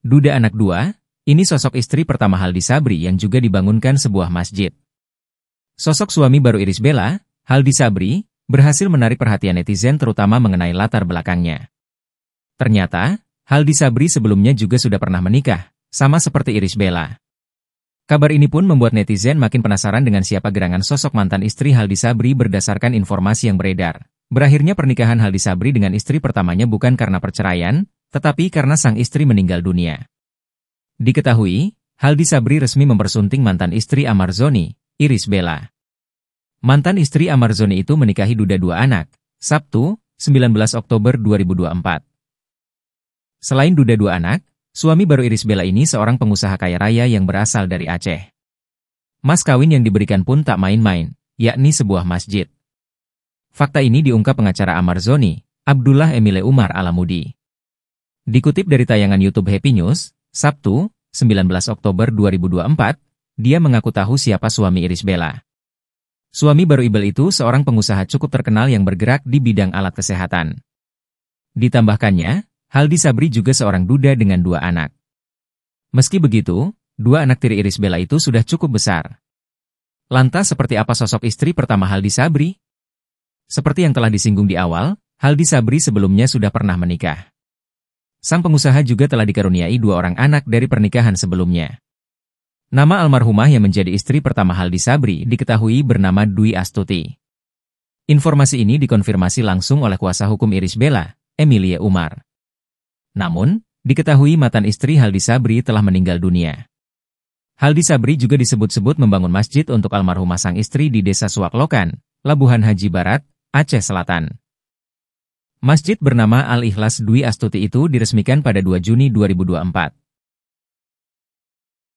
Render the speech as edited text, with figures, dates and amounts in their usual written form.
Duda anak dua, ini sosok istri pertama Haldi Sabri yang juga dibangunkan sebuah masjid. Sosok suami baru Irish Bella, Haldi Sabri, berhasil menarik perhatian netizen terutama mengenai latar belakangnya. Ternyata, Haldi Sabri sebelumnya juga sudah pernah menikah, sama seperti Irish Bella. Kabar ini pun membuat netizen makin penasaran dengan siapa gerangan sosok mantan istri Haldi Sabri berdasarkan informasi yang beredar. Berakhirnya pernikahan Haldi Sabri dengan istri pertamanya bukan karena perceraian, tetapi karena sang istri meninggal dunia. Diketahui, Haldi Sabri resmi mempersunting mantan istri Amarzoni, Irish Bella. Mantan istri Amarzoni itu menikahi duda dua anak, Sabtu, 19 Oktober 2024. Selain duda dua anak, suami baru Irish Bella ini seorang pengusaha kaya raya yang berasal dari Aceh. Mas kawin yang diberikan pun tak main-main, yakni sebuah masjid. Fakta ini diungkap pengacara Amarzoni, Abdullah Emile Umar Alamudi. Dikutip dari tayangan YouTube Happy News, Sabtu, 19 Oktober 2024, dia mengaku tahu siapa suami Irish Bella. Suami baru Ibel itu seorang pengusaha cukup terkenal yang bergerak di bidang alat kesehatan. Ditambahkannya, Haldi Sabri juga seorang duda dengan dua anak. Meski begitu, dua anak tiri Irish Bella itu sudah cukup besar. Lantas seperti apa sosok istri pertama Haldi Sabri? Seperti yang telah disinggung di awal, Haldi Sabri sebelumnya sudah pernah menikah. Sang pengusaha juga telah dikaruniai dua orang anak dari pernikahan sebelumnya. Nama almarhumah yang menjadi istri pertama Haldi Sabri diketahui bernama Dwi Astuti. Informasi ini dikonfirmasi langsung oleh kuasa hukum Irish Bella, Emilie Umar. Namun, diketahui mantan istri Haldi Sabri telah meninggal dunia. Haldi Sabri juga disebut-sebut membangun masjid untuk almarhumah sang istri di Desa Suaklokan, Labuhan Haji Barat, Aceh Selatan. Masjid bernama Al-Ikhlas Dwi Astuti itu diresmikan pada 2 Juni 2024.